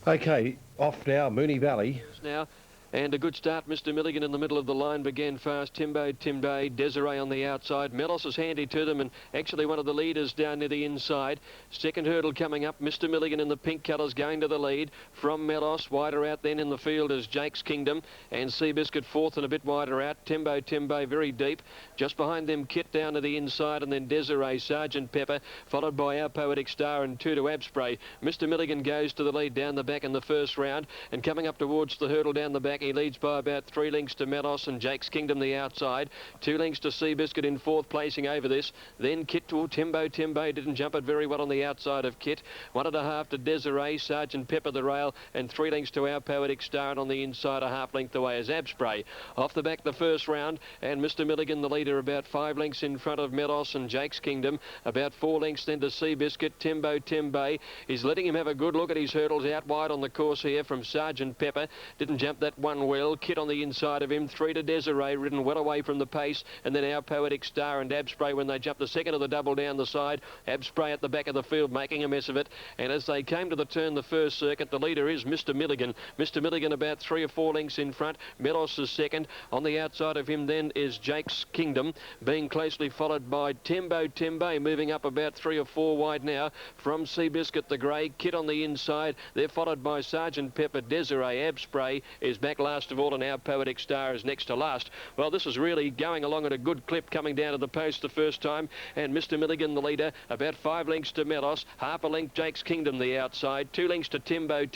Okay, off now, Moonee Valley. Now, and a good start. Mr. Milligan in the middle of the line began fast. Timbo, Desiree on the outside. Melos is handy to them and actually one of the leaders down near the inside. Second hurdle coming up. Mr. Milligan in the pink colours going to the lead from Melos. Wider out then in the field is Jake's Kingdom and Seabiscuit fourth and a bit wider out. Timbo very deep. Just behind them Kit down to the inside and then Desiree, Sergeant Pepper, followed by Our Poetic Star and two to Abspray. Mr. Milligan goes to the lead down the back in the first round and coming up towards the hurdle down the back. He leads by about 3 lengths to Melos and Jake's Kingdom the outside. 2 lengths to Seabiscuit in fourth placing over this. Then Kit to Timbo didn't jump it very well on the outside of Kit. 1.5 to Desiree, Sergeant Pepper the rail and 3 lengths to Our Poetic Star and on the inside a half length away is Abspray. Off the back the first round and Mr. Milligan the leader about 5 lengths in front of Melos and Jake's Kingdom. About 4 lengths then to Seabiscuit. Timbo He's letting him have a good look at his hurdles out wide on the course here from Sergeant Pepper. Didn't jump that one well. Kit on the inside of him. 3 to Desiree, ridden well away from the pace. And then Our Poetic Star and Abspray when they jumped the second of the double down the side. Abspray at the back of the field making a mess of it. And as they came to the turn the first circuit, the leader is Mr. Milligan. Mr. Milligan about 3 or 4 lengths in front. Melos is second. On the outside of him then is Jake's Kingdom, being closely followed by Timbo moving up about 3 or 4 wide now from Seabiscuit the grey. Kit on the inside. They're followed by Sergeant Pepper. Desiree, Abspray is back last of all and Our Poetic Star is next to last. Well, this is really going along at a good clip coming down to the post the first time and Mr. Milligan the leader about 5 lengths to Melos, half a length Jake's Kingdom the outside, 2 lengths to Timbo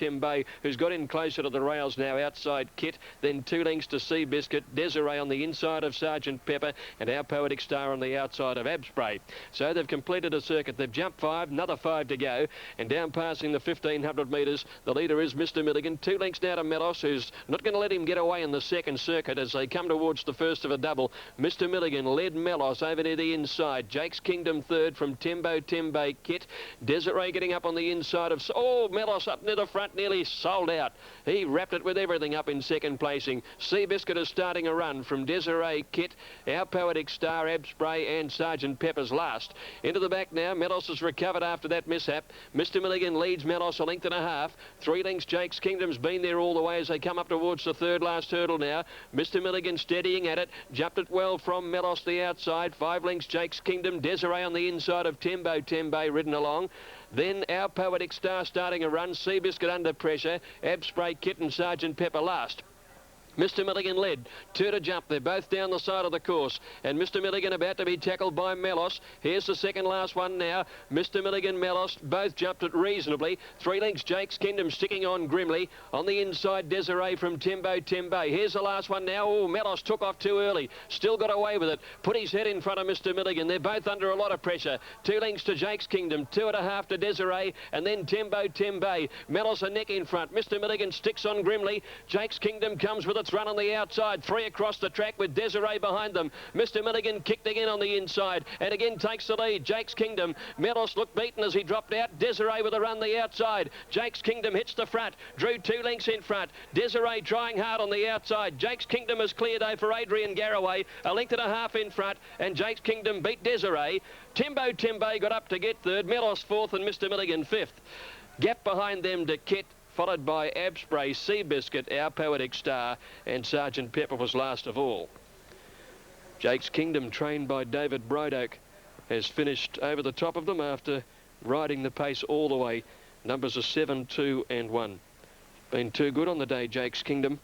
who's got in closer to the rails now outside Kit, then 2 lengths to Seabiscuit, Desiree on the inside of Sergeant Pepper and Our Poetic Star on the outside of Abspray. So they've completed a circuit. They've jumped 5, another 5 to go and down passing the 1500 metres the leader is Mr. Milligan. 2 lengths now to Melos who's not going to let him get away in the second circuit as they come towards the first of a double. Mr. Milligan led Melos over near the inside. Jake's Kingdom third from Timbo Kit. Desiree getting up on the inside of... Oh, Melos up near the front, nearly sold out. He wrapped it with everything up in second placing. Seabiscuit is starting a run from Desiree, Kit, Our Poetic Star, Abspray and Sergeant Pepper's last. Into the back now. Melos has recovered after that mishap. Mr. Milligan leads Melos a length and a half. 3 lengths Jake's Kingdom's been there all the way as they come up towards the third last hurdle now. Mr. Milligan steadying at it. Jumped it well from Melos the outside. 5 lengths Jake's Kingdom. Desiree on the inside of Timbo ridden along. Then Our Poetic Star starting a run. Seabiscuit under pressure. Abspray, Kit and Sergeant Pepper last. Mr. Milligan led, 2 to jump. They're both down the side of the course. And Mr. Milligan about to be tackled by Melos. Here's the second last one now. Mr. Milligan, Melos, both jumped it reasonably. 3 lengths Jake's Kingdom sticking on grimly. On the inside, Desiree from Timbo Here's the last one now. Oh, Melos took off too early. Still got away with it. Put his head in front of Mr. Milligan. They're both under a lot of pressure. 2 lengths to Jake's Kingdom, 2.5 to Desiree, and then Timbo Melos a neck in front. Mr. Milligan sticks on grimly. Jake's Kingdom comes with its run on the outside. 3 across the track with Desiree behind them. Mr. Milligan kicked again on the inside and again takes the lead. Jake's Kingdom. Melos looked beaten as he dropped out. Desiree with a run the outside. Jake's Kingdom hits the front. Drew 2 lengths in front. Desiree trying hard on the outside. Jake's Kingdom has cleared over Adrian Garraway. A length and a half in front and Jake's Kingdom beat Desiree. Timbo got up to get third. Melos fourth and Mr. Milligan fifth. Gap behind them to Kit, followed by Abspray, Seabiscuit, Our Poetic Star, and Sergeant Pepper was last of all. Jake's Kingdom, trained by David Brodoak, has finished over the top of them after riding the pace all the way. Numbers are 7, 2 and 1. Been too good on the day, Jake's Kingdom,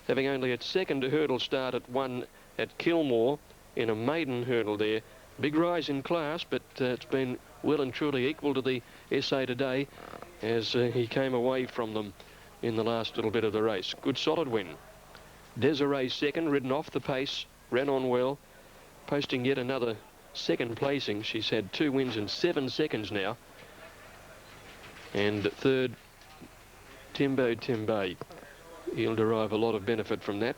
having only its second hurdle start at 1 at Kilmore in a maiden hurdle there. Big rise in class, but it's been well and truly equal to the SA today as he came away from them in the last little bit of the race. Good solid win. Desiree second, ridden off the pace, ran on well, posting yet another second placing. She's had 2 wins in 7 seconds now. And third, Timbo. He'll derive a lot of benefit from that.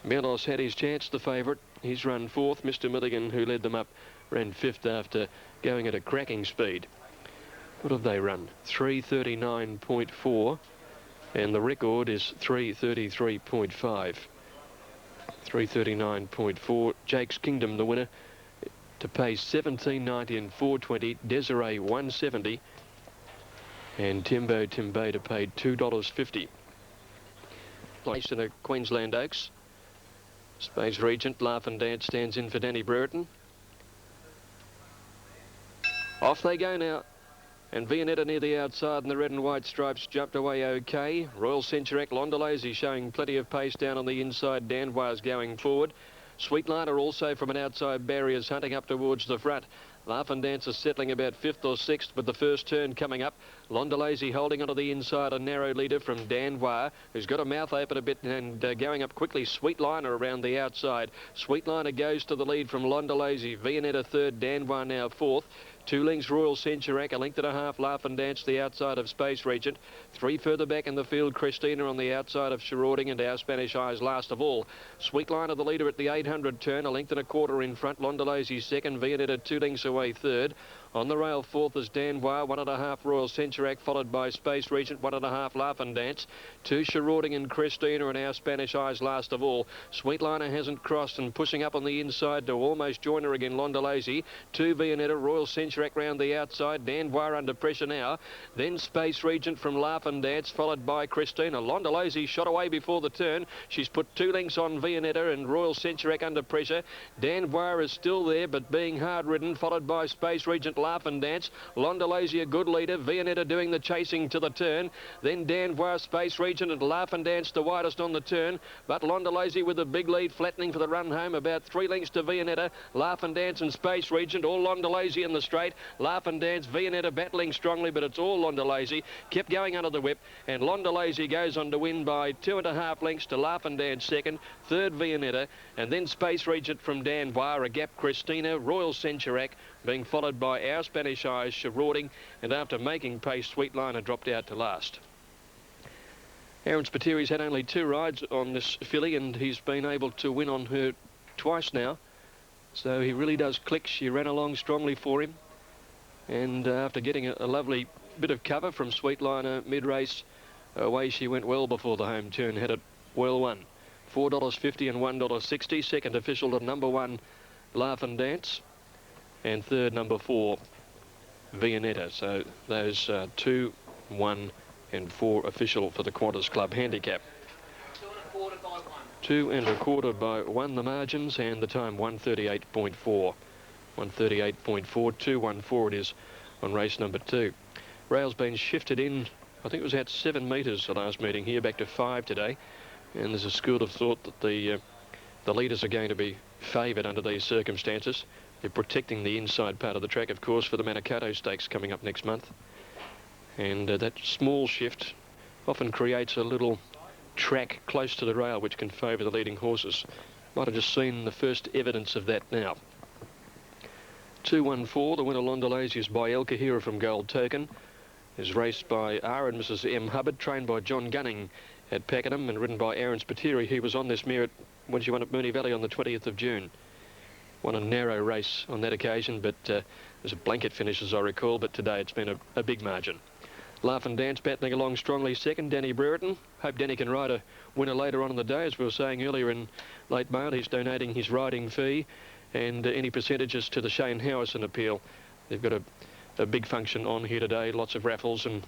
Melos had his chance, the favourite. He's run fourth. Mr. Milligan, who led them up, ran fifth after going at a cracking speed. What have they run? 3:39.4, and the record is 3:33.5. 3:39.4. Jake's Kingdom, the winner, to pace 17.90 and 4:20. Desiree 1:70. And Timbo Timbeda paid $2.50. Placed in a Queensland Oaks. Space Regent, Laugh and Dance stands in for Danny Brereton. Off they go now. And Viennetta near the outside, and the red and white stripes jumped away okay. Royal Centuriac, Londolese showing plenty of pace down on the inside. Danvois going forward. Sweetliner also from an outside barriers hunting up towards the front. Laugh and Dance is settling about 5th or 6th with the first turn coming up. Londolese holding onto the inside, a narrow leader from Danvois, who's got a mouth open a bit and going up quickly. Sweetliner around the outside. Sweetliner goes to the lead from Londolese. Viennetta 3rd, Danvois now 4th. 2 lengths Royal Centuriac, a length and a half Laugh and Dance the outside of Space Regent. 3 further back in the field, Christina on the outside of Shirording, and Our Spanish Eyes last of all. Sweetliner the leader at the 800 turn, a length and a quarter in front. Londolese second, Viennetta 2 lengths away third. On the rail fourth is Danvois, 1.5 Royal Centuriac, followed by Space Regent, 1.5 Laugh and Dance. 2 Shirording and Christina, and Our Spanish Eyes last of all. Sweetliner hasn't crossed and pushing up on the inside to almost join her again, Londolese. 2 Viennetta, Royal Centuriac round the outside. Danvois under pressure now. Then Space Regent from Laugh and Dance, followed by Christina. Londolese shot away before the turn. She's put 2 lengths on Viennetta, and Royal Centuriac under pressure. Danvois is still there, but being hard ridden, followed by Space Regent, Laugh and Dance. Londolese a good leader. Viennetta doing the chasing to the turn. Then Danvois, Space Regent and Laugh and Dance the widest on the turn. But Londolese with a big lead, flattening for the run home. About 3 lengths to Viennetta. Laugh and Dance and Space Regent. All Londolese in the straight. Laugh and Dance, Viennetta battling strongly, but it's all Londolese. Kept going under the whip. And Londolese goes on to win by 2.5 lengths to Laugh and Dance second. Third Viennetta. And then Space Regent from Danvois. A gap Christina. Royal Centuriac being followed by Our Spanish Eyes, Shirording, and after making pace, Sweetliner dropped out to last. Aaron Spiteri's had only 2 rides on this filly, and he's been able to win on her twice now. So he really does click. She ran along strongly for him. And after getting a lovely bit of cover from Sweetliner mid-race, away she went well before the home turn, had it well won. $4.50 and $1.60. Second official to number 1, Laugh and Dance. And third, number 4, Viennetta. So those 2, 1 and 4 official for the Qantas Club handicap. 2 1/4 by 1 the margins, and the time 1:38.4. 1:38.4, 2:14 it is on race number 2. Rail's been shifted in, I think it was at 7 metres the last meeting here, back to 5 today. And there's a school of thought that the leaders are going to be favoured under these circumstances. They're protecting the inside part of the track, of course, for the Manikato Stakes coming up next month. And that small shift often creates a little track close to the rail which can favour the leading horses. Might have just seen the first evidence of that now. 2:14, the winner Londolese is by El Kahira from Gold Token. Is raced by R and Mrs. M. Hubbard, trained by John Gunning at Pakenham and ridden by Aaron Spiteri. He was on this mare when she won at Moonee Valley on the 20th of June. Won a narrow race on that occasion, but it was a blanket finish as I recall, but today it's been a big margin. Laugh and Dance battling along strongly second, Danny Brereton. Hope Danny can ride a winner later on in the day. As we were saying earlier in late mail, he's donating his riding fee and any percentages to the Shane Howison appeal. They've got a big function on here today, lots of raffles and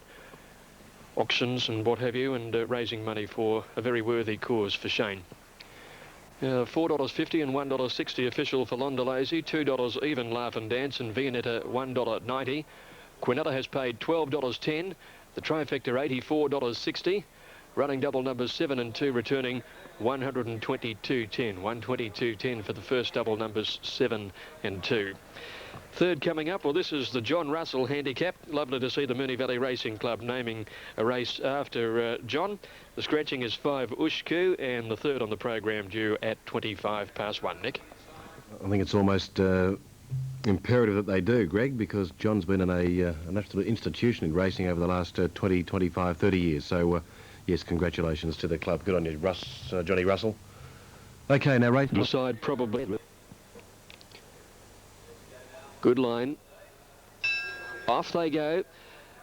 auctions and what have you, and raising money for a very worthy cause for Shane. $4.50 and $1.60 official for Londolese, $2 even Laugh and Dance, and Viennetta $1.90. Quinella has paid $12.10, the trifecta $84.60. Running double numbers 7 and 2 returning $122.10. $122.10 for the first double numbers 7 and 2. Third coming up, well, this is the John Russell handicap. Lovely to see the Moonee Valley Racing Club naming a race after John. The scratching is 5 Ushku, and the third on the program due at 1:25. Nick? I think it's almost imperative that they do, Greg, because John's been an absolute institution in racing over the last 20, 25, 30 years. So, yes, congratulations to the club. Good on you, Johnny Russell. Okay, now race. Side probably. Good line. Off they go.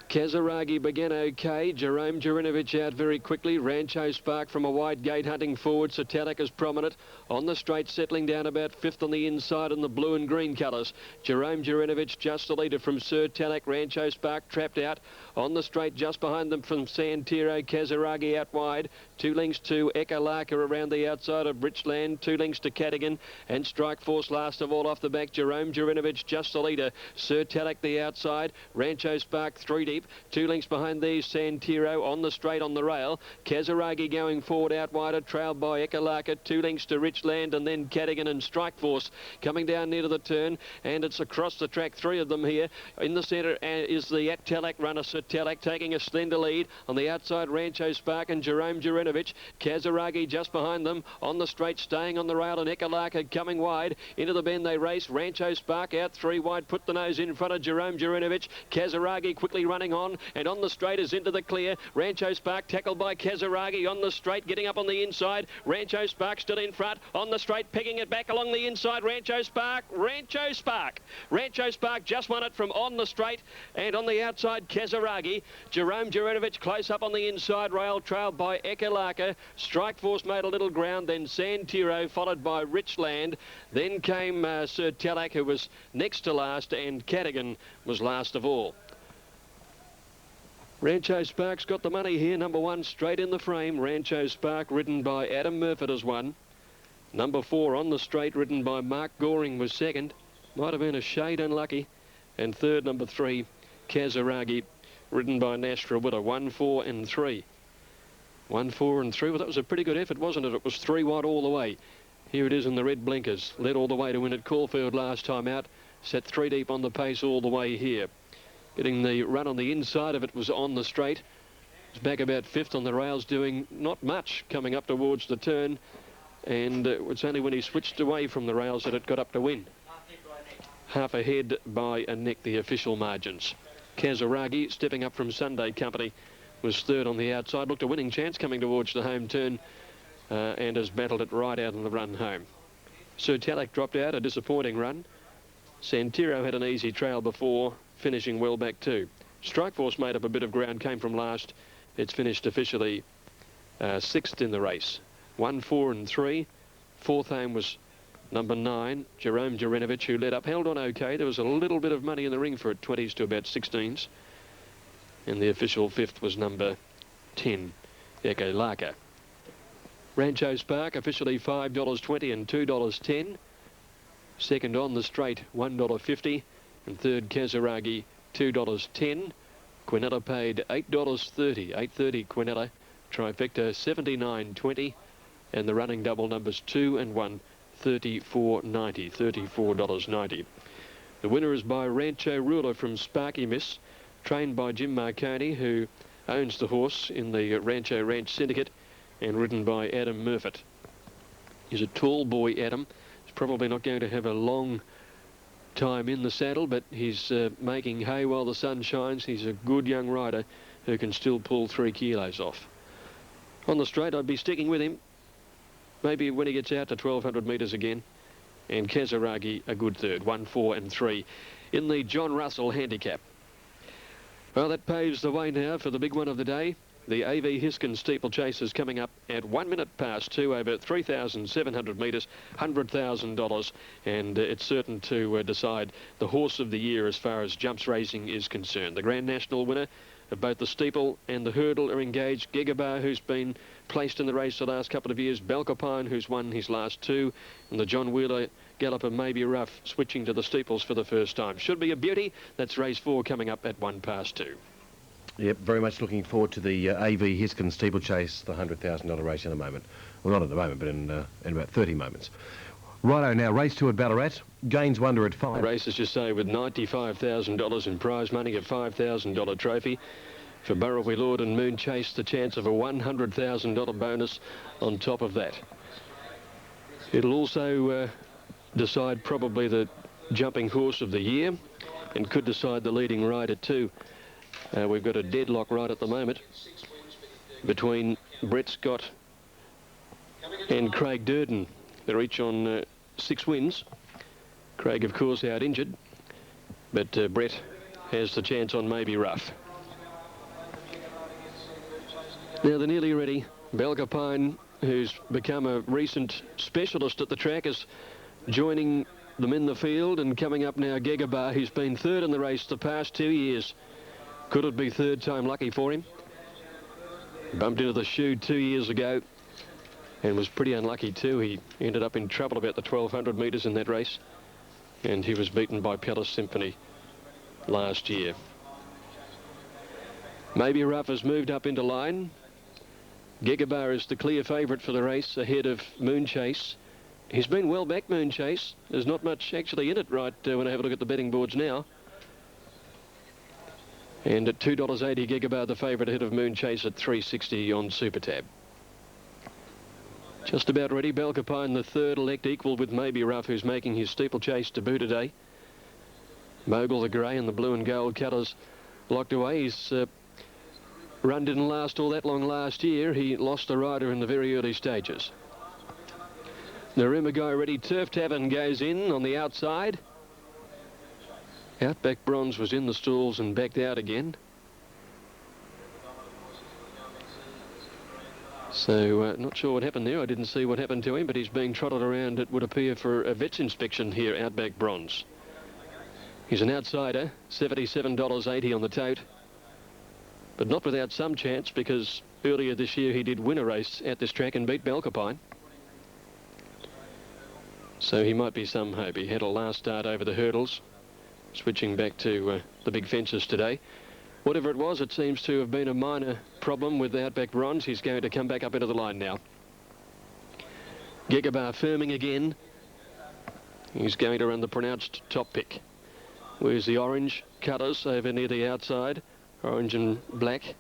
Kazaragi began okay. Jerome Jurinovich out very quickly. Rancho Spark from a wide gate hunting forward. Satelic is prominent. On the straight, settling down about fifth on the inside in the blue and green colours. Jerome Jurinovich just the leader from Sir Talic. Rancho Spark trapped out. On the straight, just behind them from Santiro. Kazaragi out wide. 2 lengths to Ekalaka around the outside of Richland. 2 lengths to Cadogan. And Strike Force last of all off the back. Jerome Jurinovich just the leader. Sir Talic the outside. Rancho Spark 3 deep. 2 lengths behind these, Santiro on the straight on the rail. Kazaragi going forward out wider, trailed by Ekalaka. 2 lengths to Richland and then Cadogan and Strike Force coming down near to the turn. And it's across the track, 3 of them here. In the centre is the Talic runner, Sir Talic, taking a slender lead. On the outside, Rancho Spark and Jerome Jurinovich. Kazaragi just behind them. On the straight, staying on the rail, and Ekalaka coming wide. Into the bend they race. Rancho Spark out 3 wide, put the nose in front of Jerome Jurinovich. Kazaragi quickly running on, and on the straight is into the clear. Rancho Spark tackled by Kazaragi on the straight, getting up on the inside. Rancho Spark still in front. On the straight, picking it back along the inside. Rancho Spark. Rancho Spark just won it from on the straight, and on the outside, Kazaragi. Jerome Jurinovich close up on the inside rail, trailed by Ekalaka. Strike Force made a little ground, then Santiro, followed by Richland. Then came Sir Talic, who was next to last, and Cadogan was last of all. Rancho Spark's got the money here. Number 1 straight in the frame. Rancho Spark ridden by Adam Murphy as 1. Number 4 on the straight ridden by Mark Goring was 2nd. Might have been a shade unlucky. And 3rd, number 3, Kazaragi ridden by Nashra Witter. 1, 4 and 3. 1, 4 and 3. Well, that was a pretty good effort, wasn't it? It was 3 wide all the way. Here it is in the red blinkers. Led all the way to win at Caulfield last time out. Sat 3 deep on the pace all the way here. Getting the run on the inside of it was on the straight. It's back about 5th on the rails, doing not much coming up towards the turn. And it's only when he switched away from the rails that it got up to win. Half ahead by a neck, the official margins. Kazaragi, stepping up from Sunday Company, was 3rd on the outside. Looked a winning chance coming towards the home turn and has battled it right out on the run home. Sir Talic dropped out, a disappointing run. Santiro had an easy trail before, finishing well back too. Strike Force made up a bit of ground, came from last. It's finished officially 6th in the race. 1, 4 and 3. 4th home was number 9, Jerome Jurinovich, who led up, held on okay. There was a little bit of money in the ring for it, 20s to about 16s. And the official 5th was number 10, Ekalaka. Rancho Spark officially $5.20 and $2.10. 2nd on the straight, $1.50. And 3rd, Kazaragi, $2.10. Quinella paid $8.30. $8.30 Quinella. Trifecta, $79.20. And the running double numbers 2 and 1, $34.90. $34.90. The winner is by Rancho Ruler from Sparky Miss, trained by Jim Marconi, who owns the horse in the Rancho Ranch Syndicate, and ridden by Adam Murphy. He's a tall boy, Adam. He's probably not going to have a long time in the saddle, but he's making hay while the sun shines. He's a good young rider who can still pull 3 kilos off. On the straight, I'd be sticking with him, maybe when he gets out to 1,200 metres again. And Kazaragi a good 3rd, 1, 4 and 3 in the John Russell handicap. Well, that paves the way now for the big one of the day. The A.V. Hiskens steeplechase is coming up at 1 minute past 2 over 3,700 metres, $100,000, and it's certain to decide the horse of the year as far as jumps racing is concerned. The Grand National winner of both the steeple and the hurdle are engaged. Gigabar, who's been placed in the race the last couple of years. Balcopine, who's won his last 2, and the John Wheeler galloper Maybe Rough switching to the steeples for the first time. Should be a beauty. That's race 4 coming up at 1 past 2. Yep, very much looking forward to the A.V. Hiskens steeplechase, the $100,000 race in a moment. Well, not at the moment, but in about 30 moments. Righto, now race 2 at Ballarat. Gains Wonder at 5. Race, as you say, with $95,000 in prize money, a $5,000 trophy. For Burrawee Lord and Moon Chase, the chance of a $100,000 bonus on top of that. It'll also decide probably the jumping horse of the year, and could decide the leading rider too. We've got a deadlock right at the moment between Brett Scott and Craig Durden. They're each on 6 wins. Craig, of course, out injured, but Brett has the chance on Maybe Rough. Now they're nearly ready. Belcapine, who's become a recent specialist at the track, is joining them in the field, and coming up now Gegabar, who's been third in the race the past 2 years. Could it be third time lucky for him? Bumped into the shoe 2 years ago and was pretty unlucky too. He ended up in trouble about the 1200 metres in that race, and he was beaten by Palace Symphony last year. Maybe Rough has moved up into line. Gegabar is the clear favourite for the race, ahead of Moonchase. He's been well back, Moonchase. There's not much actually in it right when I have a look at the betting boards now. And at $2.80, Gegabar the favourite, ahead of Moonchase at $3.60 on Super Tab. Just about ready. Belcapine the third, elect equal with Maybe Rough, who's making his steeplechase debut today. Mogul the grey and the blue and gold colours locked away. His run didn't last all that long last year. He lost the rider in the very early stages. Naruma Guy ready. Turf Tavern goes in on the outside. Outback Bronze was in the stalls and backed out again. So not sure what happened there. I didn't see what happened to him, but he's being trotted around, it would appear, for a vet's inspection here, Outback Bronze. He's an outsider, $77.80 on the tote, but not without some chance, because earlier this year he did win a race at this track and beat Belcapine. So he might be some hope. He had a last start over the hurdles, switching back to the big fences today. Whatever it was, it seems to have been a minor problem with Outback Bronze. He's going to come back up into the line now. Gegabar firming again. He's going to run the pronounced top pick. Where's the orange colours over near the outside? Orange and black.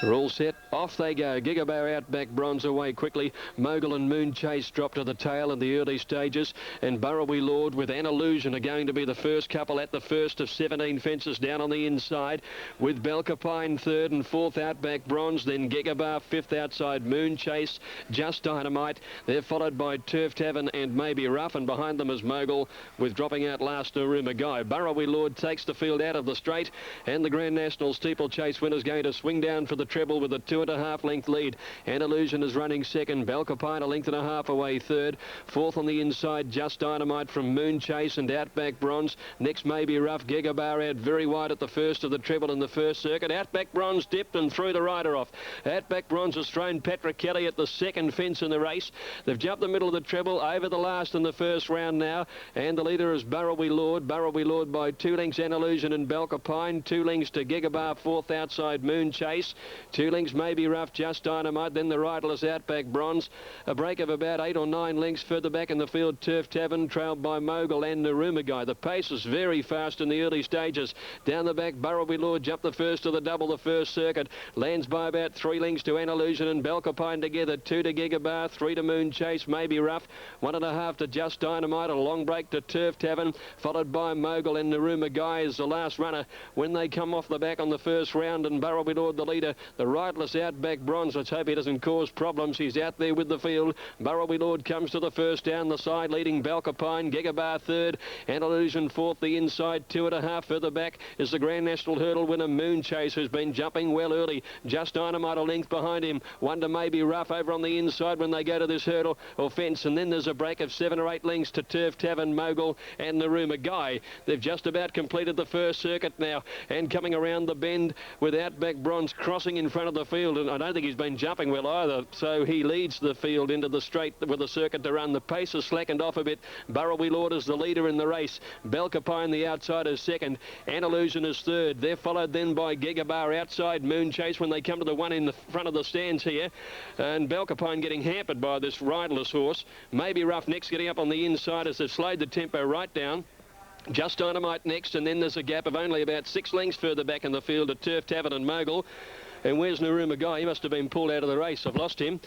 They're all set. Off they go. Gegabar Outback Bronze away quickly. Mogul and Moonchase drop to the tail in the early stages. And Burrawy Lord with An Illusion are going to be the first couple at the first of 17 fences down on the inside, with Belcapine third and fourth, Outback Bronze. Then Gegabar fifth outside Moonchase. Just Dynamite. They're followed by Turf Tavern and Maybe Rough, and behind them is Mogul, with dropping out last Naruma Guy. Burrawy Lord takes the field out of the straight, and the Grand National Steeplechase winner's going to swing down for the treble with a 2.5 length lead. An Illusion is running second. Belcapine a length and a half away third. Fourth on the inside, Just Dynamite from Moonchase and Outback Bronze. Next Maybe Rough. Gegabar out very wide at the first of the treble in the first circuit. Outback Bronze dipped and threw the rider off. Outback Bronze has thrown Patrick Kelly at the second fence in the race. They've jumped the middle of the treble over the last in the first round now, and the leader is Burrawy Lord. Burrawy Lord by 2 lengths An Illusion and Belcapine. 2 lengths to Gegabar, fourth outside Moonchase. 2 lengths Maybe Rough, Just Dynamite, then the riderless Outback Bronze. A break of about 8 or 9 lengths further back in the field, Turf Tavern, trailed by Mogul and Naruma Guy. The pace is very fast in the early stages. Down the back, Burrawy Lord jumped the first of the double the first circuit. Lands by about 3 lengths to An Illusion and Belcapine together. 2 to Gegabar, 3 to Moonchase, Maybe Rough, 1.5 to Just Dynamite. A long break to Turf Tavern, followed by Mogul and Naruma Guy as the last runner when they come off the back on the first round, and Burrawy Lord the leader. The riderless Outback Bronze, let's hope he doesn't cause problems. He's out there with the field. Burrawy Lord comes to the first down the side, leading Belcapine. Gegabar third, An Illusion fourth, the inside 2.5 further back is the Grand National Hurdle winner Moonchase, who's been jumping well early. Just Dynamite a length behind him. 1 to Maybe Rough over on the inside when they go to this hurdle or fence, and then there's a break of 7 or 8 lengths to Turf Tavern, Mogul and Naruma Guy. They've just about completed the first circuit now, and coming around the bend with Outback Bronze crossing in front of the field, and I don't think he's been jumping well either, so he leads the field into the straight with the circuit to run. The pace has slackened off a bit. Burrawy Lord is the leader in the race. Belcapine the outside is second. An Illusion is third. They're followed then by Gegabar outside Moonchase when they come to the one in the front of the stands here, and Belcapine getting hampered by this riderless horse. Maybe Rough next, getting up on the inside as they've slowed the tempo right down. Just Dynamite next, and then there's a gap of only about 6 lengths further back in the field at Turf Tavern and Mogul. And where's Naruma Guy? He must have been pulled out of the race. I've lost him.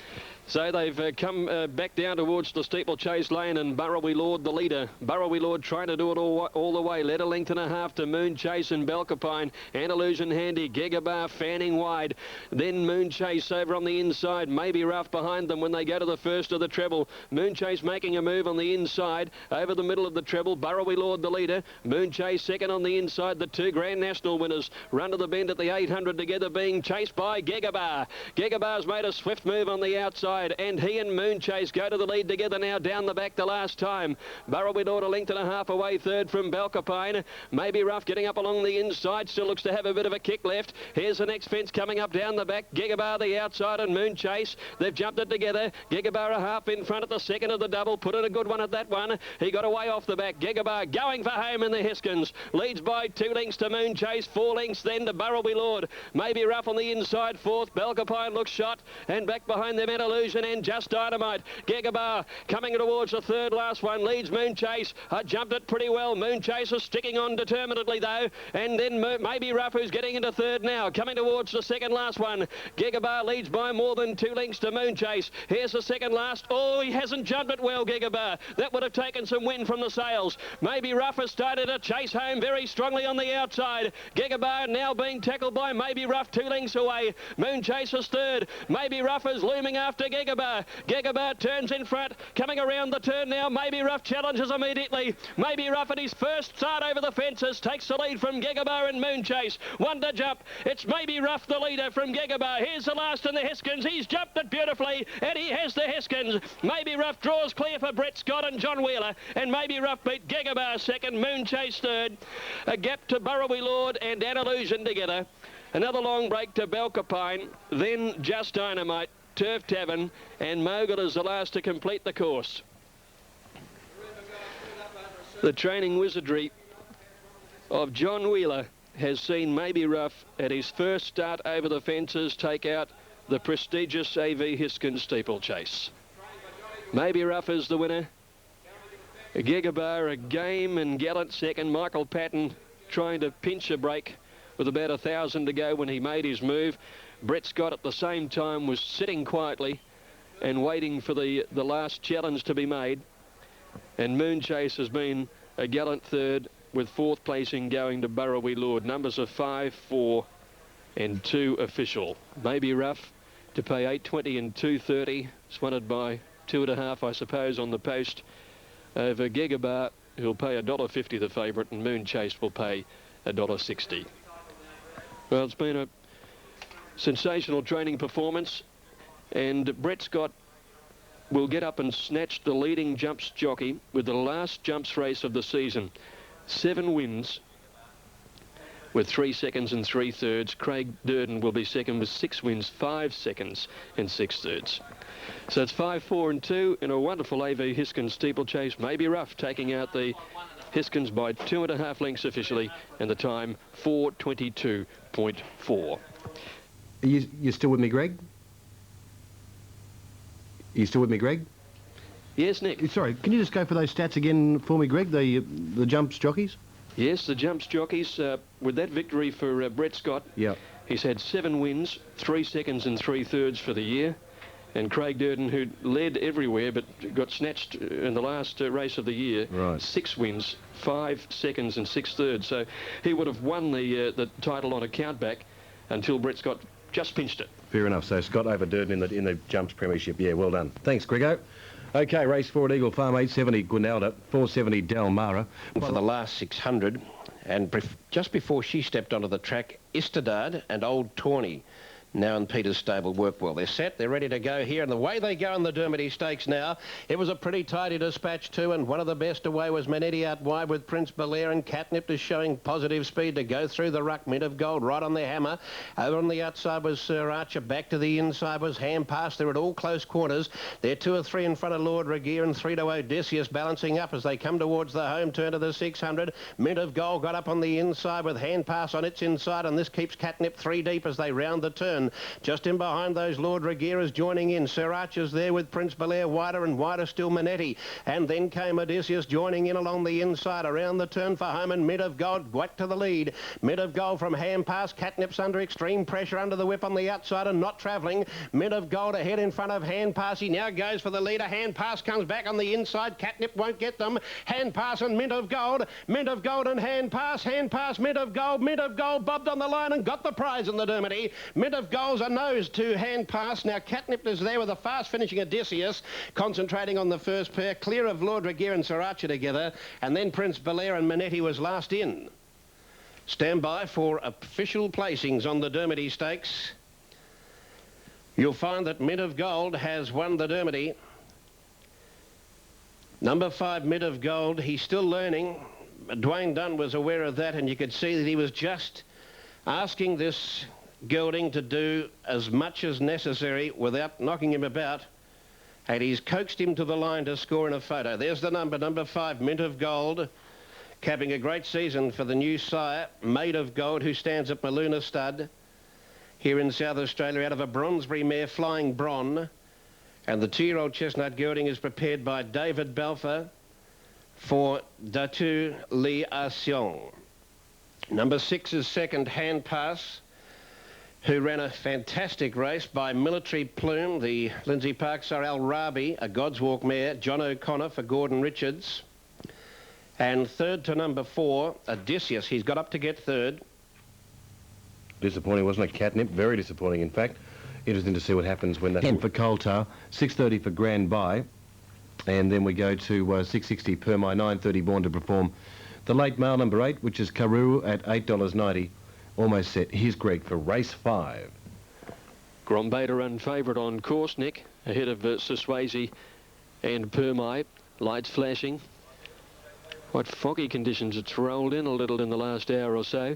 So they've come back down towards the steeplechase lane, and Burrawy Lord the leader. Burrawy Lord trying to do it all the way. Led a length and a half to Moonchase and Belcapine. An Illusion handy. Gegabar fanning wide. Then Moonchase over on the inside. Maybe Rough behind them when they go to the first of the treble. Moonchase making a move on the inside over the middle of the treble. Burrawy Lord the leader. Moonchase second on the inside. The 2 Grand National winners run to the bend at the 800 together, being chased chased by Gigabar. Gigabar's made a swift move on the outside, and he and Moonchase go to the lead together now down the back the last time. Burrowby Lord a length and a half away third from Balcapine. Maybe Rough getting up along the inside, still looks to have a bit of a kick left. Here's the next fence coming up down the back. Gigabar the outside and Moonchase. They've jumped it together. Gigabar a half in front at the second of the double. Put in a good one at that one. He got away off the back. Gigabar going for home in the Hiskens. Leads by 2 lengths to Moonchase. 4 lengths then to Burrowby Lord. Maybe Rough on the inside fourth. Balcapine looks shot. And back behind them, Illusion and Just Dynamite. Gigabar coming towards the third last one. Leads Moonchase. Jumped it pretty well. Moonchase is sticking on determinedly though. And then maybe Rough, who's getting into third now. Coming towards the second last one. Gigabar leads by more than 2 lengths to Moonchase. Here's the second last. Oh, he hasn't jumped it well, Gigabar. That would have taken some wind from the sails. Maybe Rough has started to chase home very strongly on the outside. Gigabar now being tackled by Maybe Rough 2 lengths away. Moonchase is third. Maybe Rough is looming after Gigabar. Gigabar turns in front. Coming around the turn now. Maybe Rough challenges immediately. Maybe Rough at his first start over the fences takes the lead from Gigabar and Moonchase. One to jump. It's Maybe Rough the leader from Gigabar. Here's the last in the Hiskens. He's jumped it beautifully and he has the Hiskens. Maybe Rough draws clear for Brett Scott and John Wheeler, and Maybe Rough beat Gigabar second, Moonchase third. A gap to Burrowby Lord and An Illusion together. Another long break to Balcapine, then Just Dynamite, Turf Tavern, and Mogul is the last to complete the course. The training wizardry of John Wheeler has seen Maybe Rough at his first start over the fences take out the prestigious AV Hiskens steeplechase. Maybe Rough is the winner. Gigabar a game and gallant second. Michael Patton trying to pinch a break with about 1,000 to go when he made his move. Brett Scott at the same time was sitting quietly and waiting for the last challenge to be made. And Moonchase has been a gallant third, with fourth placing going to Burrowby Lord. Numbers of 5, 4 and 2 official. Maybe Rough to pay $8.20 and $2.30. Swanted by 2.5, I suppose, on the post over Gigabar, who'll pay $1.50 the favourite, and Moonchase will pay $1.60. Well, it's been a sensational training performance, and Brett Scott will get up and snatch the leading jumps jockey with the last jumps race of the season. 7 wins with 3 seconds and 3/3. Craig Durden will be second with 6 wins, 5 seconds and 6/3. So it's 5, 4 and 2 in a wonderful AV Hiskens steeplechase. Maybe Rough taking out the Hiskens by 2.5 lengths officially, and the time 4:22.4. You still with me, Greg? You still with me, Greg? Yes, Nick. Sorry, can you just go for those stats again for me, Greg, the jumps jockeys? Yes, the jumps jockeys, with that victory for Brett Scott. Yeah. He's had 7 wins, 3 seconds and 3/3 for the year. And Craig Durden, who led everywhere but got snatched in the last race of the year, right. 6 wins, 5 seconds and 6/3. So he would have won the title on a countback until Brett Scott just pinched it. Fair enough. So Scott over Durden in the jumps premiership. Yeah, well done. Thanks, Grego. Okay, race 4 at Eagle Farm, 870 Gwinnalda, 470 Dalmara. For the last 600, and just before she stepped onto the track, Istadard and Old Tawny, now in Peter's stable, work well. They're set, they're ready to go here, and the way they go in the Dermody Stakes now, it was a pretty tidy dispatch too, and one of the best away was Moonee out wide with Prince Belair, and Catnip is showing positive speed to go through the ruck. Mint of Gold right on their hammer. Over on the outside was Sir Archer, back to the inside was Ham Pass. They're at all close quarters. They're 2 or 3 in front of Lord Regier and 3 to Odysseus, balancing up as they come towards the home turn to the 600. Mint of Gold got up on the inside with Hand Pass on its inside, and this keeps Catnip 3 deep as they round the turn. Just in behind those, Lord Regier is joining in. Sir Archer's there with Prince Belair, wider and wider still Moonee. And then came Odysseus joining in along the inside around the turn for home, and Mint of Gold whack to the lead. Mint of Gold from Ham Pass. Catnip's under extreme pressure under the whip on the outside and not travelling. Mint of Gold ahead in front of Hand Pass. He now goes for the leader. Hand Pass comes back on the inside. Catnip won't get them. Hand Pass and Mint of Gold. Mint of Gold and Hand Pass. Hand Pass, Mint of Gold. Mint of Gold bobbed on the line and got the prize in the Dermody. Mint of Gold's a nose to Hand Pass. Now Catnip is there with a fast finishing Odysseus, concentrating on the first pair, clear of Lord Regier and Sir Archer together, and then Prince Belair and Moonee was last in. Stand by for official placings on the Dermody Stakes. You'll find that Mint of Gold has won the Dermody. Number 5, Mint of Gold, he's still learning. Dwayne Dunn was aware of that, and you could see that he was just asking this gelding to do as much as necessary without knocking him about, and he's coaxed him to the line to score in a photo. There's the number 5, Mint of Gold, capping a great season for the new sire, Made of Gold, who stands at Maluna Stud here in South Australia out of a Bronsbury mare, Flying Bron. And the 2-year-old chestnut gelding is prepared by David Balfour for Datu Li Asion. Number 6 is Second Hand Pass, who ran a fantastic race by Military Plume, the Lindsay Parkside Al Rabi, a God's Walk mare, John O'Connor for Gordon Richards. And third to number 4, Odysseus. He's got up to get third. Disappointing, wasn't it, Catnip? Very disappointing, in fact. Interesting to see what happens when that... 10 for Coltar, 6.30 for Grand Buy, and then we go to 6.60 per my 9.30 Born to Perform. The late male number 8, which is Karuru at $8.90, almost set. Here's Greg for race 5. Grombay to run favourite on course, Nick, ahead of Siswazi and Permai. Lights flashing. What foggy conditions. It's rolled in a little in the last hour or so.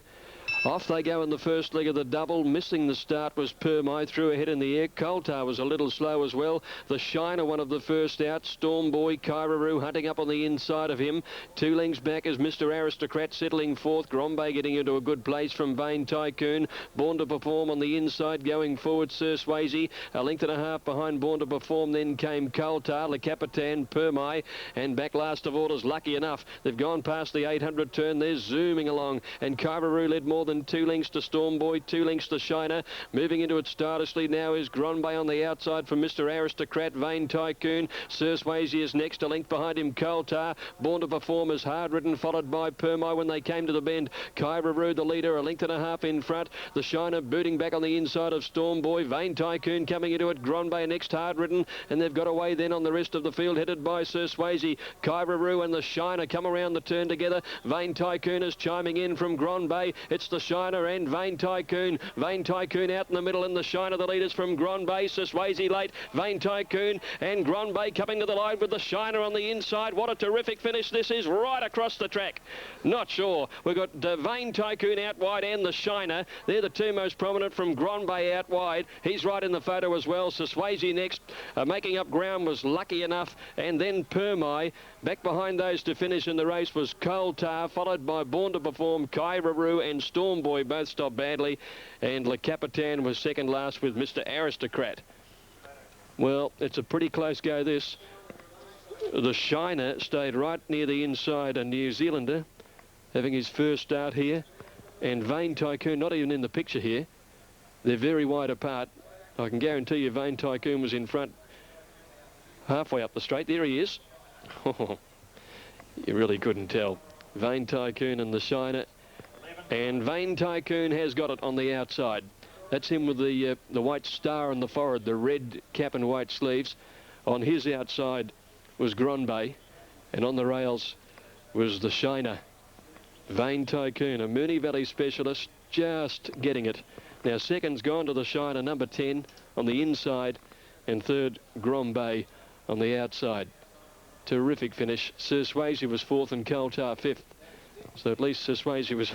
Off they go in the first leg of the double. Missing the start was Permai, threw ahead in the air. Coltar was a little slow as well. The Shiner, one of the first out. Storm Boy, Kairaru hunting up on the inside of him. 2 lengths back is Mr. Aristocrat settling fourth. Grombay getting into a good place from Vain Tycoon. Born to Perform on the inside, going forward Sir Swayze. A length and a half behind Born to Perform. Then came Coltar, Le Capitan, Permai, and back last of orders Lucky Enough. They've gone past the 800 turn. They're zooming along, and Kairaru led more than 2 lengths to Storm Boy, 2 lengths to Shiner. Moving into it stardishly now is Grombay on the outside from Mr. Aristocrat, Vain Tycoon. Sir Swayze is next, a length behind him, Coltar. Born to Perform is hard ridden, followed by Permai when they came to the bend. Kairaru, the leader, a length and a half in front. The Shiner booting back on the inside of Storm Boy. Vain Tycoon coming into it. Grombay next, hard ridden, and they've got away then on the rest of the field, headed by Sir Swayze. Kairaru and the Shiner come around the turn together. Vain Tycoon is chiming in from Grombay. It's the Shiner and Vain Tycoon. Vain Tycoon out in the middle, and the Shiner, the leaders from Grombay. Siswazi late. Vain Tycoon and Grombay coming to the line with the Shiner on the inside. What a terrific finish this is, right across the track. Not sure. We've got Vain Tycoon out wide and the Shiner. They're the 2 most prominent from Grombay out wide. He's right in the photo as well. Siswazi next. Making up ground was Lucky Enough, and then Permai. Back behind those to finish in the race was Coltar, followed by Born to Perform, Kairaru and Storm Boy. Both stopped badly, and Le Capitan was second last with Mr. Aristocrat. Well, it's a pretty close go, this. The Shiner stayed right near the inside, a New Zealander, having his first start here, and Vain Tycoon not even in the picture here. They're very wide apart. I can guarantee you Vain Tycoon was in front halfway up the straight. There he is. You really couldn't tell. Vain Tycoon and the Shiner, and Vain Tycoon has got it on the outside. That's him with the white star on the forehead, the red cap and white sleeves. On his outside was Grombay, and on the rails was the Shiner. Vain Tycoon, a Moonee Valley specialist, just getting it. Now second's gone to the Shiner, number 10 on the inside, and third Grombay on the outside. Terrific finish. Sir Swayze was fourth and Coltar fifth. So at least Sir Swayze was